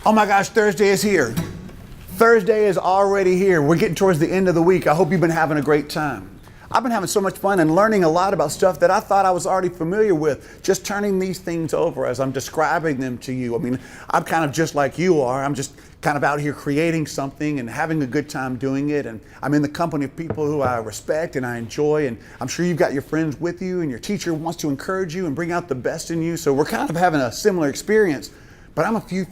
Oh my gosh, Thursday is here. Thursday is already here. We're getting towards the end of the week. I hope you've been having a great time. I've been having so much fun and learning a lot about stuff that I thought I was already familiar with, just turning these things over as I'm describing them to you. I mean, I'm kind of just like you are. I'm just kind of out here creating something and having a good time doing it. And I'm in the company of people who I respect and I enjoy. And I'm sure you've got your friends with you and your teacher wants to encourage you and bring out the best in you. So we're kind of having a similar experience, but I'm a few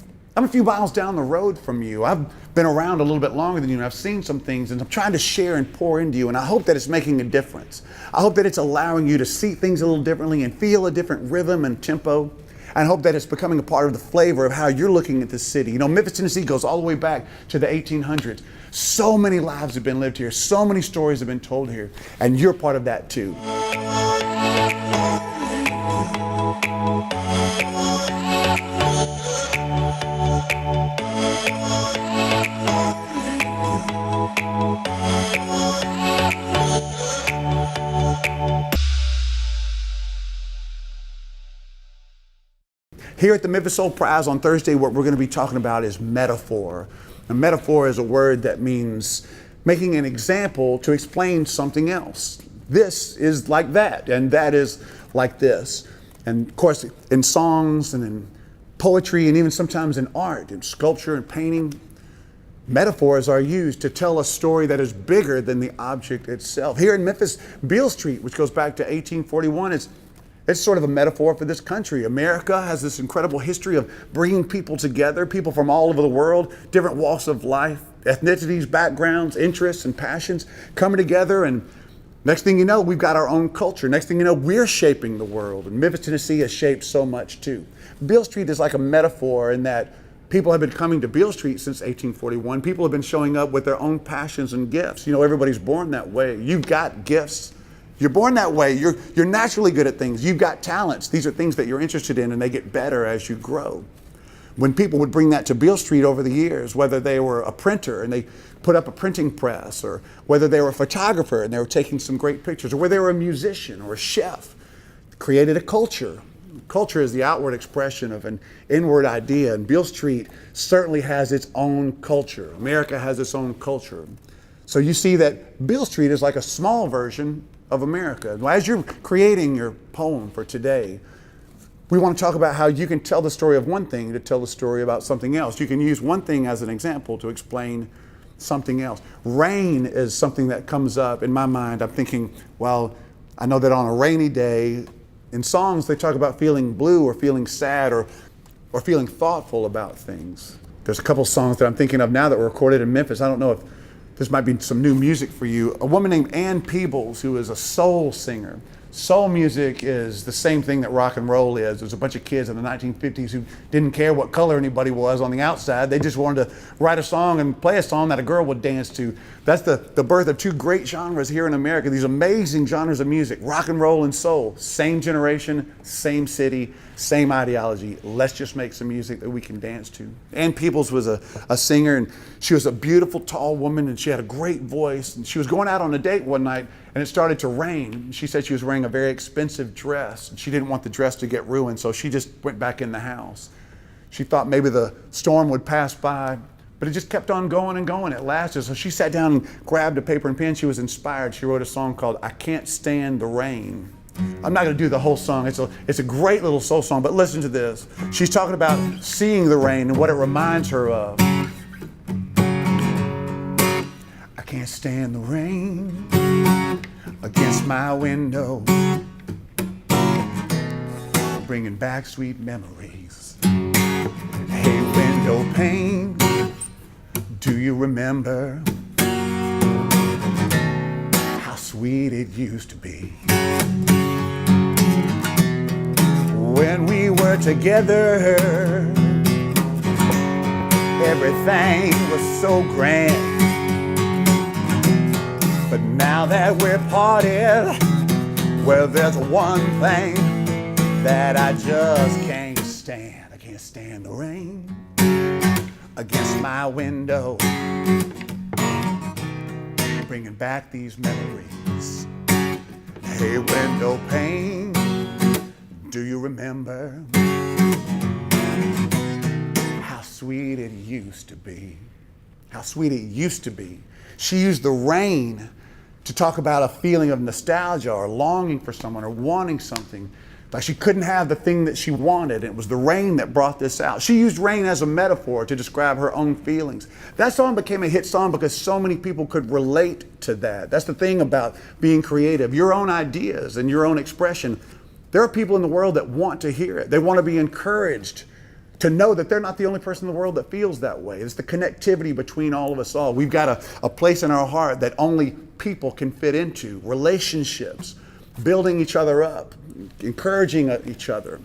miles down the road from you. I've been around a little bit longer than you, and I've seen some things, and I'm trying to share and pour into you, and I hope that it's making a difference. I hope that it's allowing you to see things a little differently and feel a different rhythm and tempo, and I hope that it's becoming a part of the flavor of how you're looking at this city. You know, Memphis, Tennessee goes all the way back to the 1800s. So many lives have been lived here, so many stories have been told here, and you're part of that too. Here at the Memphis Soul Prize on Thursday, what we're going to be talking about is metaphor. A metaphor is a word that means making an example to explain something else. This is like that, and that is like this. And of course, in songs and in poetry and even sometimes in art, in sculpture and painting, metaphors are used to tell a story that is bigger than the object itself. Here in Memphis, Beale Street, which goes back to 1841, it's sort of a metaphor for this country. America has this incredible history of bringing people together, people from all over the world, different walks of life, ethnicities, backgrounds, interests, and passions coming together. And next thing you know, we've got our own culture. Next thing you know, we're shaping the world. And Memphis, Tennessee has shaped so much too. Beale Street is like a metaphor in that people have been coming to Beale Street since 1841. People have been showing up with their own passions and gifts. You know, everybody's born that way. You've got gifts. You're born that way. You're naturally good at things. You've got talents. These are things that you're interested in, and they get better as you grow. When people would bring that to Beale Street over the years, whether they were a printer and they put up a printing press, or whether they were a photographer and they were taking some great pictures, or whether they were a musician or a chef, created a culture. Culture is the outward expression of an inward idea, and Beale Street certainly has its own culture. America has its own culture. So you see that Beale Street is like a small version of America. As you're creating your poem for today, we want to talk about how you can tell the story of one thing to tell the story about something else. You can use one thing as an example to explain something else. Rain is something that comes up in my mind. I'm thinking, well, I know that on a rainy day, in songs they talk about feeling blue or feeling sad or feeling thoughtful about things. There's a couple songs that I'm thinking of now that were recorded in Memphis. I don't know if this might be some new music for you. A woman named Ann Peebles, who is a soul singer. Soul music is the same thing that rock and roll is. There's a bunch of kids in the 1950s who didn't care what color anybody was on the outside. They just wanted to write a song and play a song that a girl would dance to. That's the birth of two great genres here in America, these amazing genres of music, rock and roll and soul. Same generation, same city, same ideology. Let's just make some music that we can dance to. Ann Peebles was a singer, and she was a beautiful, tall woman, and she had a great voice. And she was going out on a date one night, and it started to rain. She said she was wearing a very expensive dress, and she didn't want the dress to get ruined, so she just went back in the house. She thought maybe the storm would pass by, but it just kept on going and going. It lasted. So she sat down and grabbed a paper and pen. She was inspired. She wrote a song called "I Can't Stand the Rain." I'm not going to do the whole song. It's a great little soul song, but listen to this. She's talking about seeing the rain and what it reminds her of. I can't stand the rain against my window, bringing back sweet memories. Hey, window pane, do you remember how sweet it used to be when we were together? Everything was so grand, but now that we're parted, well, there's one thing that I just can't stand. I can't stand the rain against my window, bringing back these memories. Hey, window pane, do you remember how sweet it used to be. How sweet it used to be. She used the rain to talk about a feeling of nostalgia or longing for someone or wanting something. Like she couldn't have the thing that she wanted. It was the rain that brought this out. She used rain as a metaphor to describe her own feelings. That song became a hit song because so many people could relate to that. That's the thing about being creative. Your own ideas and your own expression. There are people in the world that want to hear it. They want to be encouraged to know that they're not the only person in the world that feels that way. It's the connectivity between all of us all. We've got a place in our heart that only people can fit into. Relationships, building each other up, encouraging each other.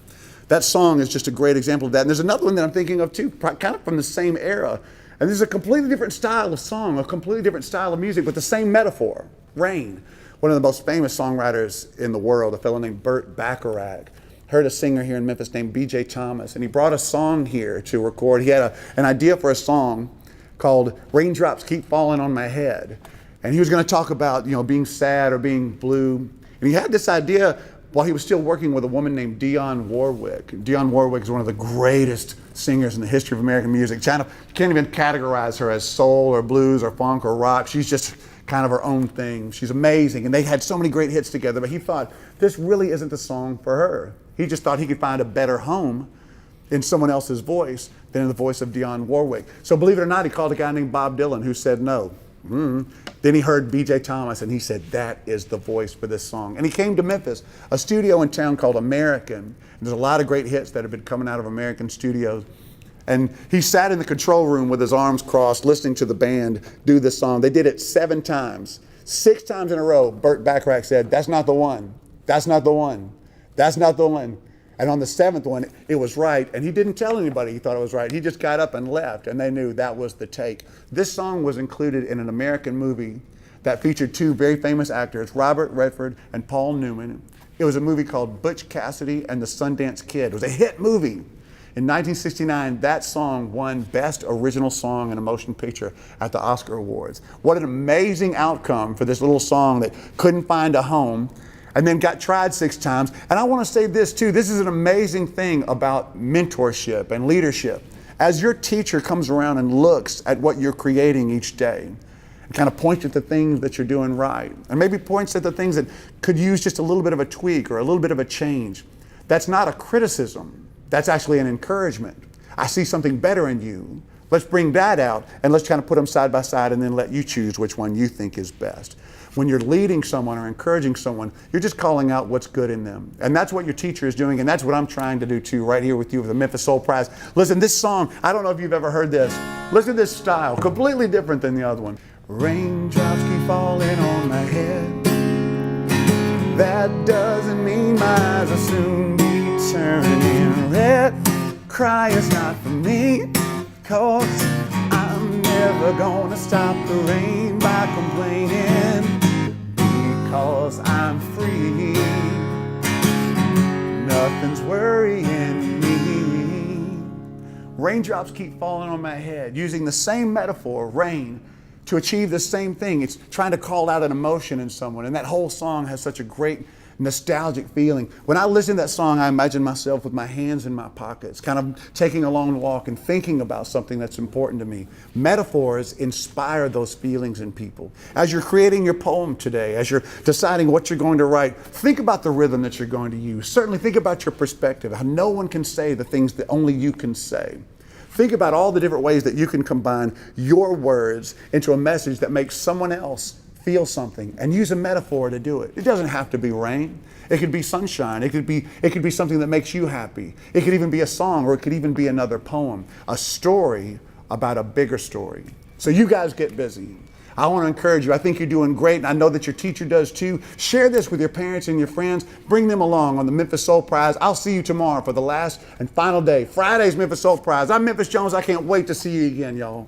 That song is just a great example of that. And there's another one that I'm thinking of too, kind of from the same era. And this is a completely different style of song, a completely different style of music, but the same metaphor, rain. One of the most famous songwriters in the world, a fellow named Burt Bacharach, heard a singer here in Memphis named B.J. Thomas, and he brought a song here to record. He had an idea for a song called Raindrops Keep Falling on My Head. And he was going to talk about, being sad or being blue. And he had this idea while he was still working with a woman named Dionne Warwick. Dionne Warwick is one of the greatest singers in the history of American music. You can't even categorize her as soul or blues or funk or rock. She's just kind of her own thing. She's amazing. And they had so many great hits together, but he thought, this really isn't the song for her. He just thought he could find a better home in someone else's voice than in the voice of Dionne Warwick. So believe it or not, he called a guy named Bob Dylan who said no. Then he heard B.J. Thomas and he said, that is the voice for this song. And he came to Memphis, a studio in town called American. And there's a lot of great hits that have been coming out of American studios. And he sat in the control room with his arms crossed, listening to the band do this song. They did it 7 times. 6 times in a row, Burt Bacharach said, that's not the one. That's not the one. That's not the one. And on the 7th one, it was right. And he didn't tell anybody he thought it was right. He just got up and left, and they knew that was the take. This song was included in an American movie that featured 2 very famous actors, Robert Redford and Paul Newman. It was a movie called Butch Cassidy and the Sundance Kid. It was a hit movie. In 1969, that song won Best Original Song in a Motion Picture at the Oscar Awards. What an amazing outcome for this little song that couldn't find a home and then got tried 6 times. And I want to say this too, this is an amazing thing about mentorship and leadership. As your teacher comes around and looks at what you're creating each day, and kind of points at the things that you're doing right, and maybe points at the things that could use just a little bit of a tweak or a little bit of a change, that's not a criticism. That's actually an encouragement. I see something better in you. Let's bring that out and let's kind of put them side by side and then let you choose which one you think is best. When you're leading someone or encouraging someone, you're just calling out what's good in them. And that's what your teacher is doing, and that's what I'm trying to do too, right here with you with the Memphis Soul Prize. Listen, this song, I don't know if you've ever heard this. Listen to this style, completely different than the other one. Raindrops keep falling on my head. That doesn't mean my eyes will soon be turning red. Cry is not for me, 'cause I'm never gonna stop the rain by complaining, because I'm free. Nothing's worrying me. Raindrops keep falling on my head, using the same metaphor, rain, to achieve the same thing. It's trying to call out an emotion in someone, and that whole song has such a great nostalgic feeling. When I listen to that song, I imagine myself with my hands in my pockets, kind of taking a long walk and thinking about something that's important to me. Metaphors inspire those feelings in people. As you're creating your poem today, as you're deciding what you're going to write, think about the rhythm that you're going to use. Certainly think about your perspective, how no one can say the things that only you can say. Think about all the different ways that you can combine your words into a message that makes someone else feel something, and use a metaphor to do it. It doesn't have to be rain. It could be sunshine. It could be something that makes you happy. It could even be a song, or it could even be another poem, a story about a bigger story. So you guys get busy. I want to encourage you. I think you're doing great, and I know that your teacher does too. Share this with your parents and your friends. Bring them along on the Memphis Soul Prize. I'll see you tomorrow for the last and final day. Friday's Memphis Soul Prize. I'm Memphis Jones. I can't wait to see you again, y'all.